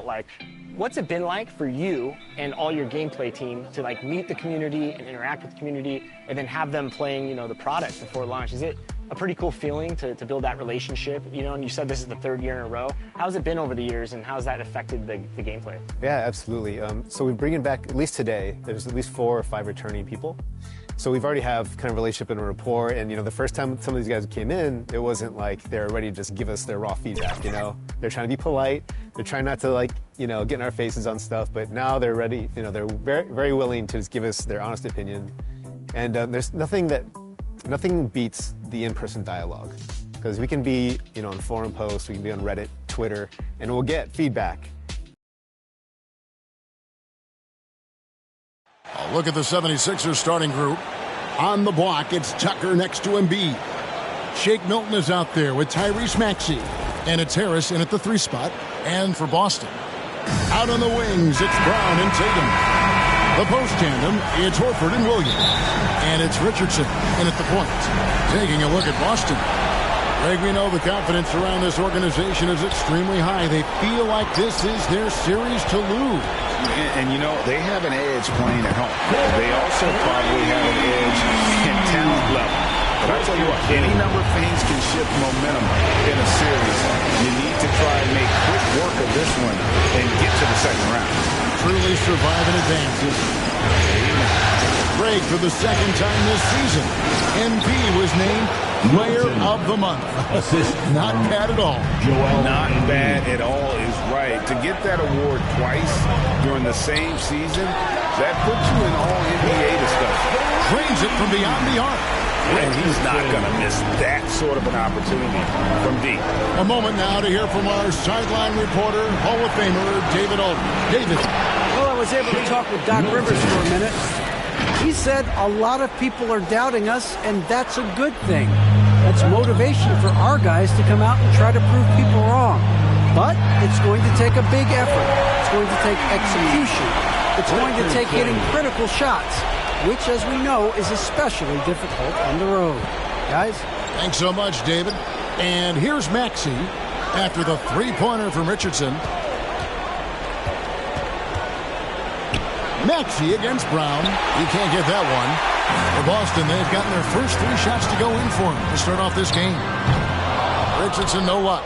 felt like. What's it been like for you and all your gameplay team to like meet the community and interact with the community and then have them playing, you know, the product before launch? Is it a pretty cool feeling to build that relationship? You know, and you said this is the 3rd year in a row. How's it been over the years, and how's that affected the gameplay? Yeah, absolutely. So we're bringing back, at least today, there's at least 4 or 5 returning people. So we've already have kind of relationship and a rapport, and you know, the first time some of these guys came in, it wasn't like they're ready to just give us their raw feedback, you know? They're trying to be polite, they're trying not to like, you know, get in our faces on stuff, but now they're ready, you know, they're very, very willing to just give us their honest opinion. And there's nothing beats the in-person dialogue, because we can be, you know, on forum posts, we can be on Reddit, Twitter, and we'll get feedback. A look at the 76ers starting group. On the block, it's Tucker next to Embiid. Shake Milton is out there with Tyrese Maxey. And it's Harris in at the 3 spot. And for Boston, out on the wings, it's Brown and Tatum. The post tandem, it's Horford and Williams. And it's Richardson in at the point. Taking a look at Boston. Greg, we know the confidence around this organization is extremely high. They feel like this is their series to lose. And you know, they have an edge playing at home. They also probably have an edge in talent level. But I tell you what, any number of things can shift momentum in a series. You need to try and make quick work of this one and get to the second round. Truly survive and advances. Greg, for the 2nd time this season, MP was named Player of the Month. Not bad at all. Not bad at all is right. To get that award twice during the same season, that puts you in all NBA discussion. Brings it from beyond the arc. And he's not going to miss that sort of an opportunity from deep. A moment now to hear from our sideline reporter, Hall of Famer David Aldridge. David. Well, I was able to talk with Doc Rivers for a minute. He said a lot of people are doubting us, and that's a good thing. That's motivation for our guys to come out and try to prove people wrong. But it's going to take a big effort. It's going to take execution. It's going to take hitting critical shots, which, as we know, is especially difficult on the road. Guys? Thanks so much, David. And here's Maxey after the 3-pointer from Richardson. Maxey against Brown. He can't get that one. For Boston, they've gotten their first 3 shots to go in for him to start off this game. Richardson, no luck.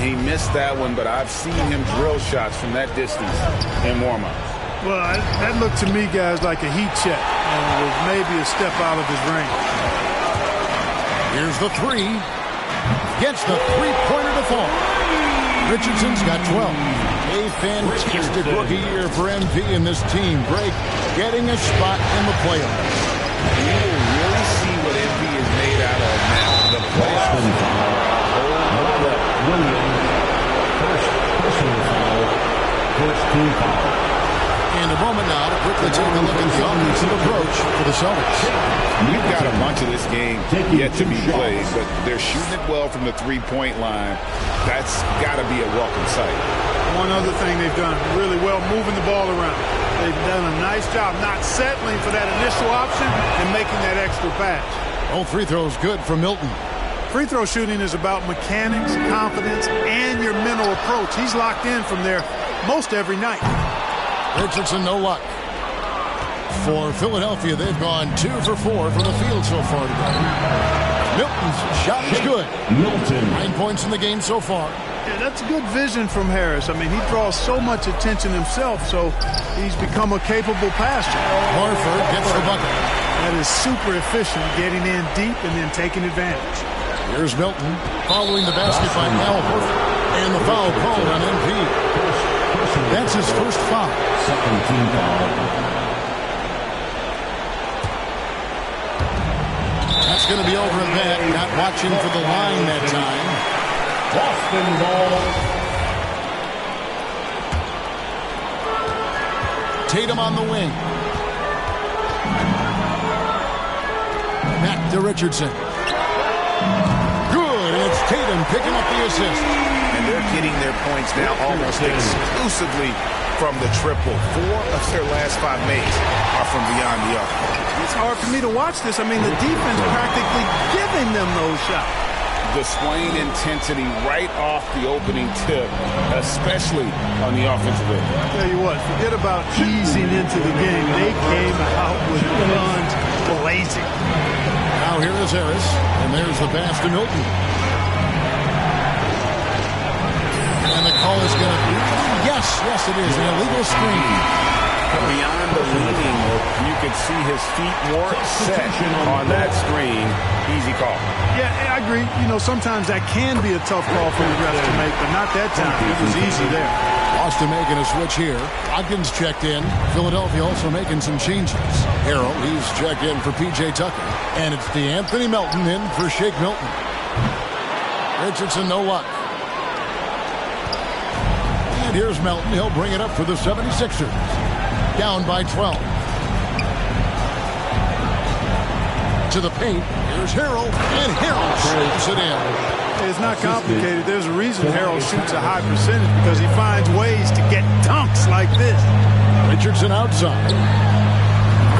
He missed that one, but I've seen him drill shots from that distance in warm-ups. Well, that looked to me, guys, like a heat check. And it was maybe a step out of his range. Here's the 3. Gets the 3-pointer to fall. Richardson's got 12. A fantastic rookie year for MP and this team. Greg getting a spot in the playoffs. You will really see what MP is made out of now. The playoffs. First personal foul. First team foul. And a moment now to quickly take a look at the offensive approach for the Celtics. We've got a bunch of this game yet to be played, but they're shooting it well from the 3-point line. That's got to be a welcome sight. One other thing they've done really well, moving the ball around. They've done a nice job not settling for that initial option and making that extra pass. All free throws good for Milton. Free throw shooting is about mechanics, confidence, and your mental approach. He's locked in from there most every night. Richardson, no luck. For Philadelphia, they've gone 2 for 4 from the field so far today. Milton's shot is good. 9 points in the game so far. Yeah, that's good vision from Harris. I mean, he draws so much attention himself, so he's become a capable passer. Horford gets the bucket. That is super efficient, getting in deep and then taking advantage. Here's Milton following the basket by Al Horford. And the foul called on MP. That's his first foul. Second team foul. That's going to be over at that. Not watching for the line that time. Boston ball. Tatum on the wing. Back to Richardson. Good, and it's Tatum picking up the assist. And they're getting their points now almost exclusively from the triple. 4 of their last 5 makes are from beyond the arc. It's hard for me to watch this. I mean, the defense practically giving them those shots. displaying intensity right off the opening tip, especially on the offensive end. I'll tell you what, forget about easing into the game. They came out with guns blazing. Now here is Harris, and there's the pass to Milton. And the call is going to be, yes, it is, an illegal screen. Beyond the leaning, you could see his feet weren't set on that screen. Easy call. Yeah, I agree. You know, sometimes that can be a tough call for the refs to make, but not that time. It was easy there. Boston making a switch here. Ogden's checked in. Philadelphia also making some changes. Harrell, he's checked in for P.J. Tucker. And it's DeAnthony Melton in for Shake Milton. Richardson, no luck. And here's Melton. He'll bring it up for the 76ers. Down by 12. To the paint. Here's Harrell. And Harrell shoots it in. It's not complicated. There's a reason Harrell shoots a high percentage, because he finds ways to get dunks like this. Richardson outside.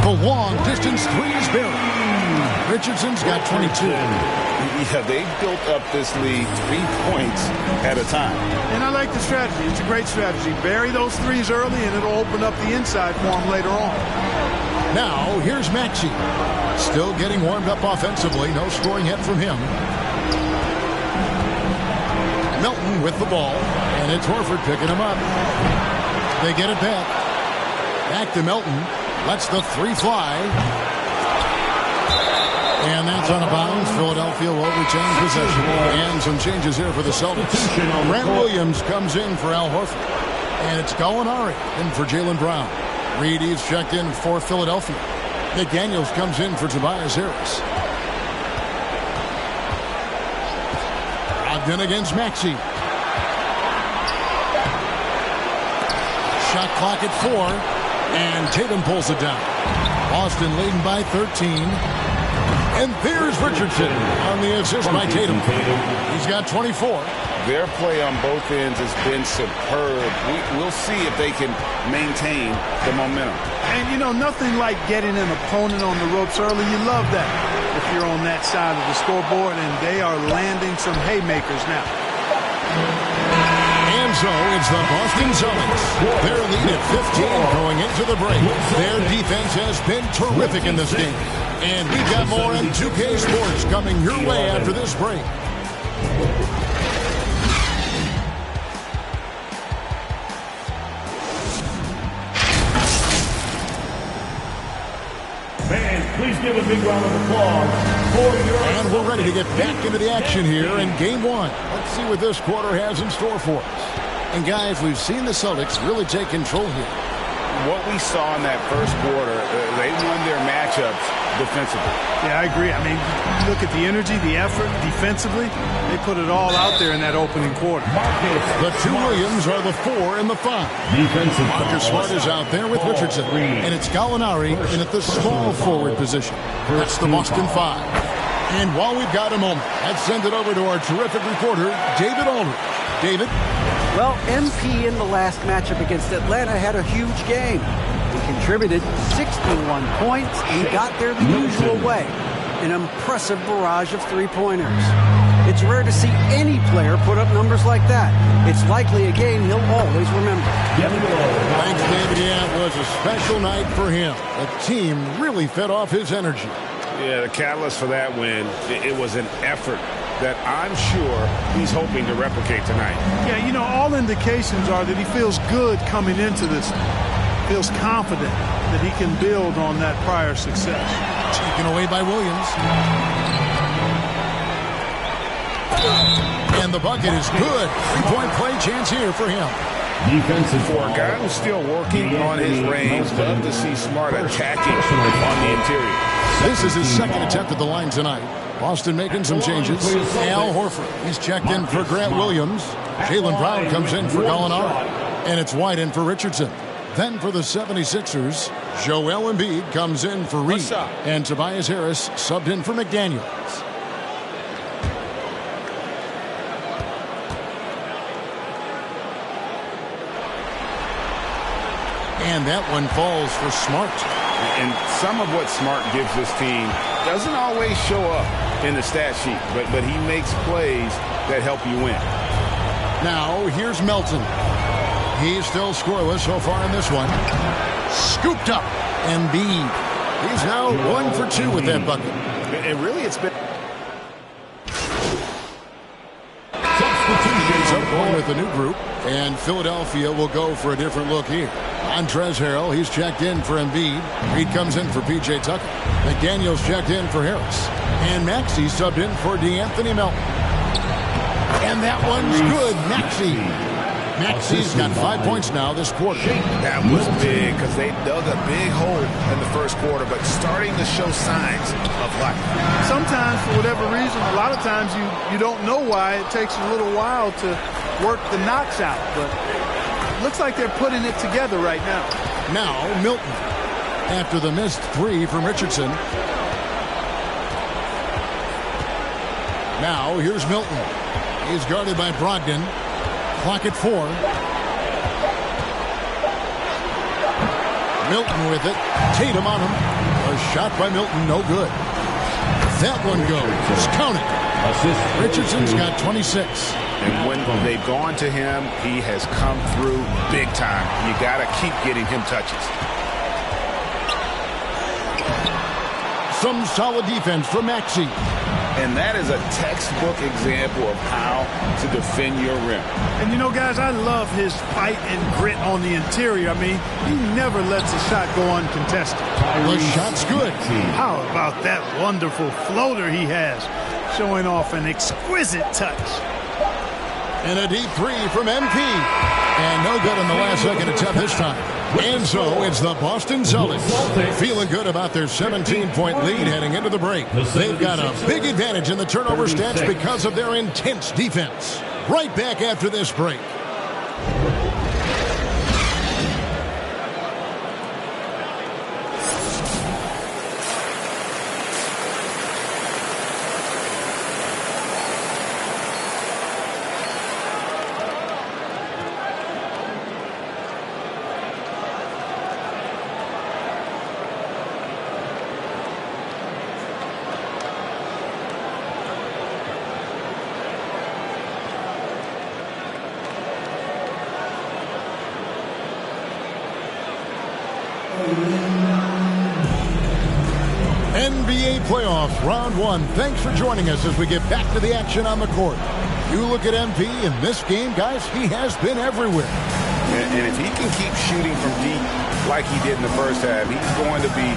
The long distance three is buried. Richardson's got 22. Yeah, they built up this lead 3 points at a time. And I like the strategy. It's a great strategy. Bury those threes early, and it'll open up the inside for him later on. Now, here's Maxey. Still getting warmed up offensively. No scoring yet from him. Melton with the ball. And it's Horford picking him up. They get it back. Back to Melton. Lets the three fly. And that's on a bounce. Philadelphia will retain possession. And some changes here for the Celtics. Grant Williams comes in for Al Horford. And it's Gallinari in for Jaylen Brown. Reed, he's checked in for Philadelphia. McDaniels comes in for Tobias Harris. Ogden against Maxey. Shot clock at 4. And Tatum pulls it down. Boston leading by 13. And there's Richardson on the assist by Tatum. He's got 24. Their play on both ends has been superb. We'll see if they can maintain the momentum. And, you know, nothing like getting an opponent on the ropes early. You love that if you're on that side of the scoreboard, and they are landing some haymakers now. And so it's the Boston Celtics. Their lead at 15 going into the break. Their defense has been terrific in this game. And we've got more on 2K Sports coming your way after this break. Fans, please give a big round of applause for your... And we're ready to get back into the action here in Game 1. Let's see what this quarter has in store for us. And guys, we've seen the Celtics really take control here. What we saw in that first quarter, they won their matchups defensively. Yeah, I agree. I mean, look at the energy, the effort defensively. They put it all out there in that opening quarter. The two Williams are the 4 and the 5. Marcus Smart is out there with Richardson. And it's Gallinari in at the small forward position. That's the Boston 5. And while we've got a moment, let's send it over to our terrific reporter, David Aldridge. David? Well, MP in the last matchup against Atlanta had a huge game. He contributed 61 points and got there the usual way. An impressive barrage of three-pointers. It's rare to see any player put up numbers like that. It's likely a game he'll always remember. Thanks, David. Yeah, it was a special night for him. The team really fed off his energy. Yeah, the catalyst for that win, it was an effort that I'm sure he's hoping to replicate tonight. Yeah, you know, all indications are that he feels good coming into this. Feels confident that he can build on that prior success. Taken away by Williams. And the bucket is good. Three-point play chance here for him. Defensive For a guy who's still working on his range, love to see Smart attacking on the interior. This is his second attempt at the line tonight. Boston making some changes. Al Horford, he's checked in for Grant Williams. Jaylen Brown comes in for Gallinari. And it's White in for Richardson. Then for the 76ers, Joel Embiid comes in for Reed. And Tobias Harris subbed in for McDaniels. And that one falls for Smart. And some of what Smart gives this team doesn't always show up in the stat sheet, but he makes plays that help you win. Now, here's Melton. He's still scoreless so far in this one. Scooped up. Embiid. He's now 1 for 2 with that bucket. And really, it's been... Substitutions up going with the new group, and Philadelphia will go for a different look here. Montrezl Harrell, he's checked in for Embiid. Reed comes in for P.J. Tucker. McDaniels checked in for Harris. And Maxey subbed in for DeAnthony Melton. And that one's good. Maxey's got 5 points now this quarter. That was big because they dug a big hole in the first quarter, but starting to show signs of life. Sometimes, for whatever reason, a lot of times you don't know why. It takes a little while to work the knocks out, but it looks like they're putting it together right now. Now, Milton. After the missed 3 from Richardson. Now, here's Milton. He's guarded by Brogdon. Clock at 4. Milton with it. Tatum on him. A shot by Milton, no good. That one goes. Count it. Richardson's got 26. And when they've gone to him, he has come through big time. You got to keep getting him touches. Some solid defense from Maxey. And that is a textbook example of how to defend your rim. And, you know, guys, I love his fight and grit on the interior. I mean, he never lets a shot go uncontested. The shot's good. How about that wonderful floater he has, showing off an exquisite touch. And a deep 3 from MP. And no good in the last second attempt this time. And so it's the Boston Celtics feeling good about their 17-point lead heading into the break. They've got a big advantage in the turnover stats because of their intense defense. Right back after this break. NBA playoffs, round 1. Thanks for joining us as we get back to the action on the court. You look at MP in this game, guys, he has been everywhere. And if he can keep shooting from deep like he did in the first half, he's going to be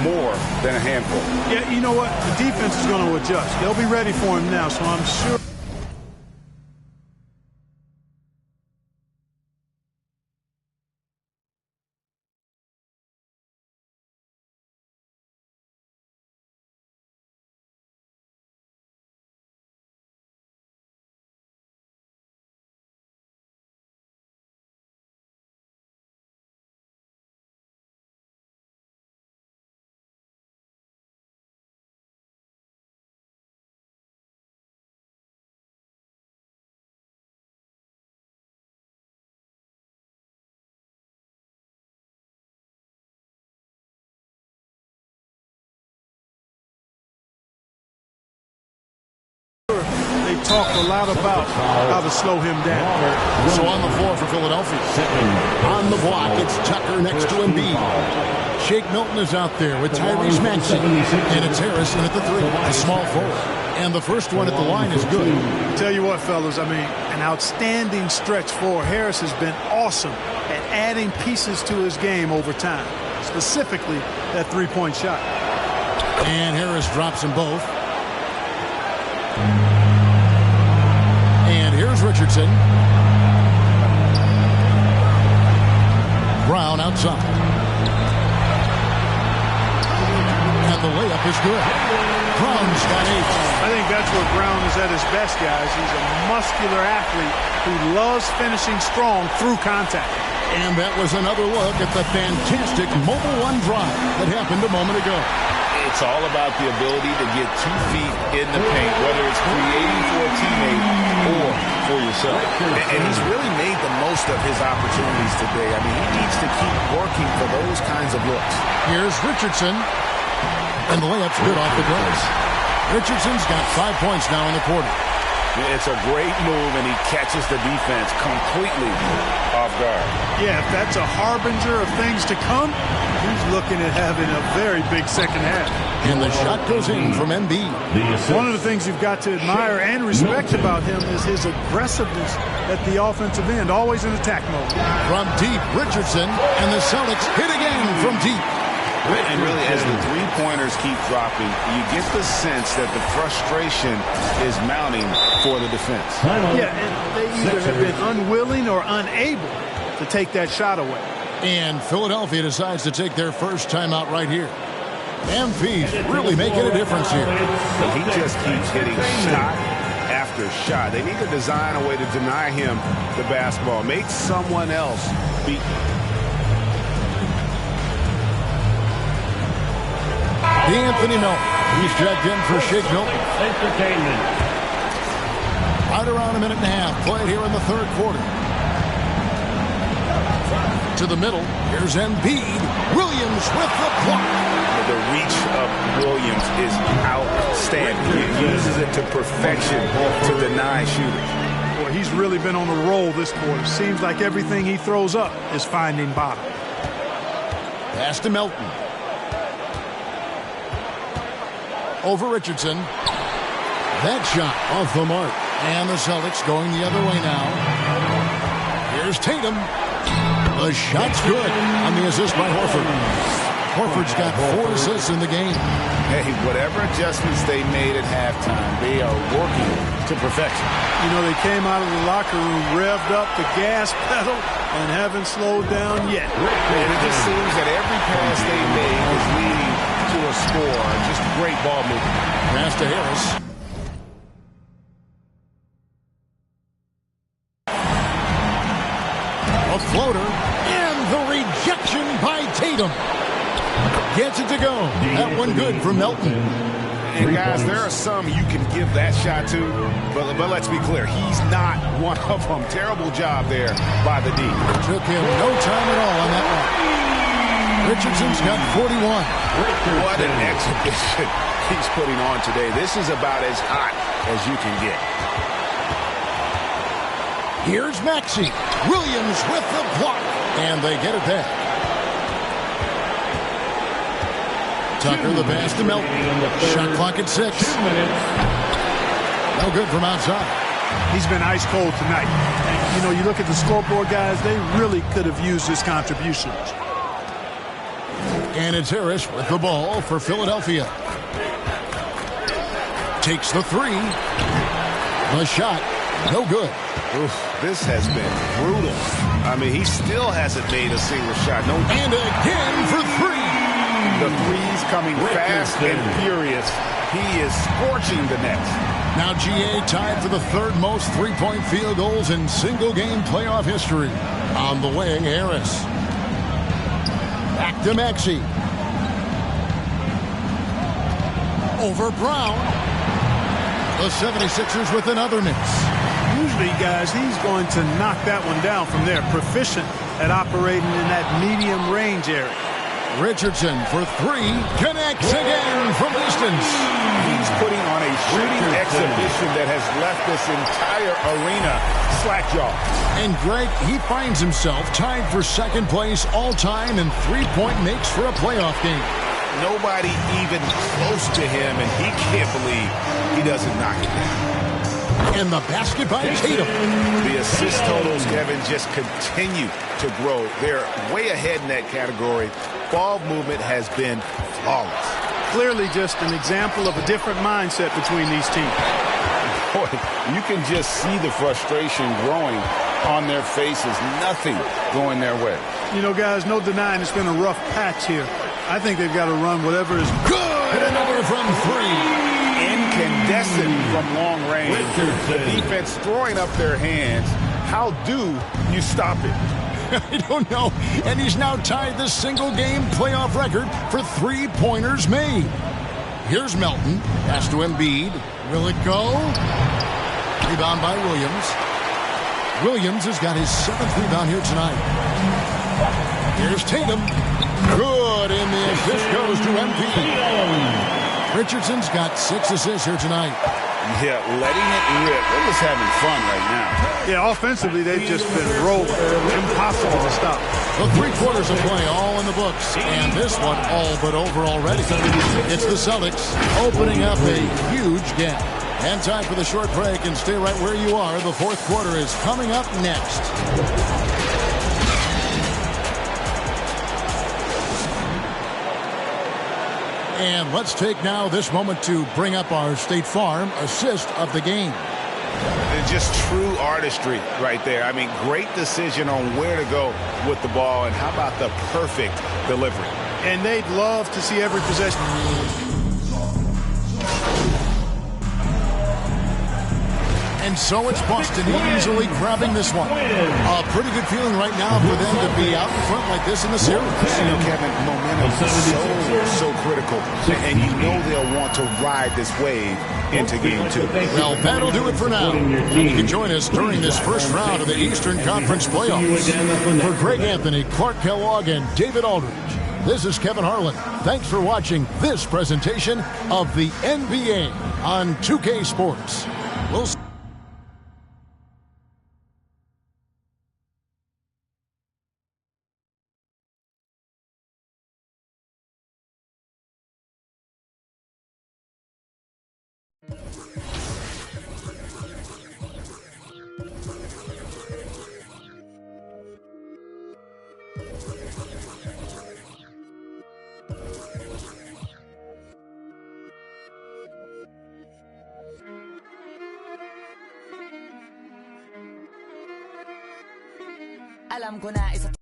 more than a handful. Yeah, you know what? The defense is going to adjust. They'll be ready for him now, so I'm sure. They talked a lot about how to slow him down. So on the floor for Philadelphia. On the block, it's Tucker next to Embiid. Shake Milton is out there with Tyrese Maxey. And it's Harris in at the 3, a small forward. And the first one at the line is good. Tell you what, fellas, I mean, an outstanding stretch for Harris has been awesome at adding pieces to his game over time, specifically that three-point shot. And Harris drops them both. And here's Richardson. Brown outside. And the layup is good. Brown's got 8. I think that's where Brown is at his best, guys. He's a muscular athlete who loves finishing strong through contact. And that was another look at the fantastic Mobile One drive that happened a moment ago. It's all about the ability to get 2 feet in the paint, whether it's creating for a teammate or for yourself. And he's really made the most of his opportunities today. I mean, he needs to keep working for those kinds of looks. Here's Richardson. And the layup's good off the glass. Richardson's got 5 points now in the quarter. It's a great move, and he catches the defense completely off guard. Yeah, if that's a harbinger of things to come, he's looking at having a very big second half. And the shot goes in from Embiid. One of the things you've got to admire and respect about him is his aggressiveness at the offensive end, always in attack mode. From deep, Richardson, and the Celtics hit again from deep. And really, as the three-pointers keep dropping, you get the sense that the frustration is mounting for the defense. Yeah, and they either have been unwilling or unable to take that shot away. And Philadelphia decides to take their first timeout right here. Embiid's really making a difference here. He just keeps hitting shot after shot. They need to design a way to deny him the basketball. Make someone else beat. D'Anthony Melton. He's checked in for Shake Milton. Entertainment. Right around a minute and a half played here in the third quarter. To the middle. Here's Embiid. Williams with the block. The reach of Williams is outstanding. He uses it to perfection to deny shooters. Boy, he's really been on a roll this quarter. Seems like everything he throws up is finding bottom. Pass to Melton. Over Richardson. That shot off the mark. And the Celtics going the other way now. Here's Tatum. The shot's good on the assist by Horford. Horford's got 4 assists in the game. Hey, whatever adjustments they made at halftime, they are working to perfection. You know, they came out of the locker room, revved up the gas pedal, and haven't slowed down yet. And it just seems that every pass they make is leading to a score. Just great ball movement. Pass to Harris. A floater. And the rejection by Tatum. Gets it to go. That one good for Melton. And guys, there are some you can give that shot to, but let's be clear, he's not one of them. Terrible job there by the D. Took him no time at all on that one. Richardson's got 41. What an exhibition he's putting on today. This is about as hot as you can get. Here's Maxey. Williams with the block. And they get it back. Tucker the pass to Melton. Shot clock at 6. 2 minutes. No good from outside. He's been ice cold tonight. You know, you look at the scoreboard, guys, they really could have used his contributions. And it's Harris with the ball for Philadelphia. Takes the 3. The shot, no good. Oof, this has been brutal. I mean, he still hasn't made a single shot. No. And again for 3. The threes coming fast and furious. He is scorching the nets. Now GA tied for the 3rd most three-point field goals in single-game playoff history. On the wing, Harris. Back to Maxey. Over Brown. The 76ers with another miss. Usually, guys, he's going to knock that one down from there. Proficient at operating in that medium range area. Richardson for 3. Connects again from distance. He's putting on a shooting exhibition that has left this entire arena slack-jawed. And Greg, he finds himself tied for 2nd place all-time in three-point makes for a playoff game. Nobody even close to him, and he can't believe he doesn't knock it down. And the basket by Tatum. The assist totals, Kevin, just continue to grow. They're way ahead in that category. Ball movement has been flawless. Clearly just an example of a different mindset between these teams. Boy, you can just see the frustration growing on their faces. Nothing going their way. You know, guys, no denying it's been a rough patch here. I think they've got to run whatever is good. Another from 3. Incandescent from long range. The defense throwing up their hands. How do you stop it? I don't know. And he's now tied the single-game playoff record for three-pointers made. Here's Melton. Pass to Embiid. Will it go? Rebound by Williams. Williams has got his 7th rebound here tonight. Here's Tatum. Good in the assist goes to Embiid. Richardson's got 6 assists here tonight. Yeah, letting it rip. They're just having fun right now. Yeah, offensively, they've just been rolling. Impossible to stop. The 3 quarters of play all in the books, and this one all but over already. It's the Celtics opening up a huge gap. And time for the short break, and stay right where you are. The 4th quarter is coming up next. And let's take now this moment to bring up our State Farm assist of the game. It's just true artistry right there. I mean, great decision on where to go with the ball, and how about the perfect delivery? And they'd love to see every possession. And so it's Boston easily grabbing this one. A pretty good feeling right now for them to be out in front like this in the series. You know, Kevin, momentum is so critical. And you know they'll want to ride this wave into game 2. Well, that'll do it for now. You can join us during this first round of the Eastern Conference playoffs. For Greg Anthony, Clark Kellogg, and David Aldridge, this is Kevin Harlan. Thanks for watching this presentation of the NBA on 2K Sports. We'll see. Alam ko na isa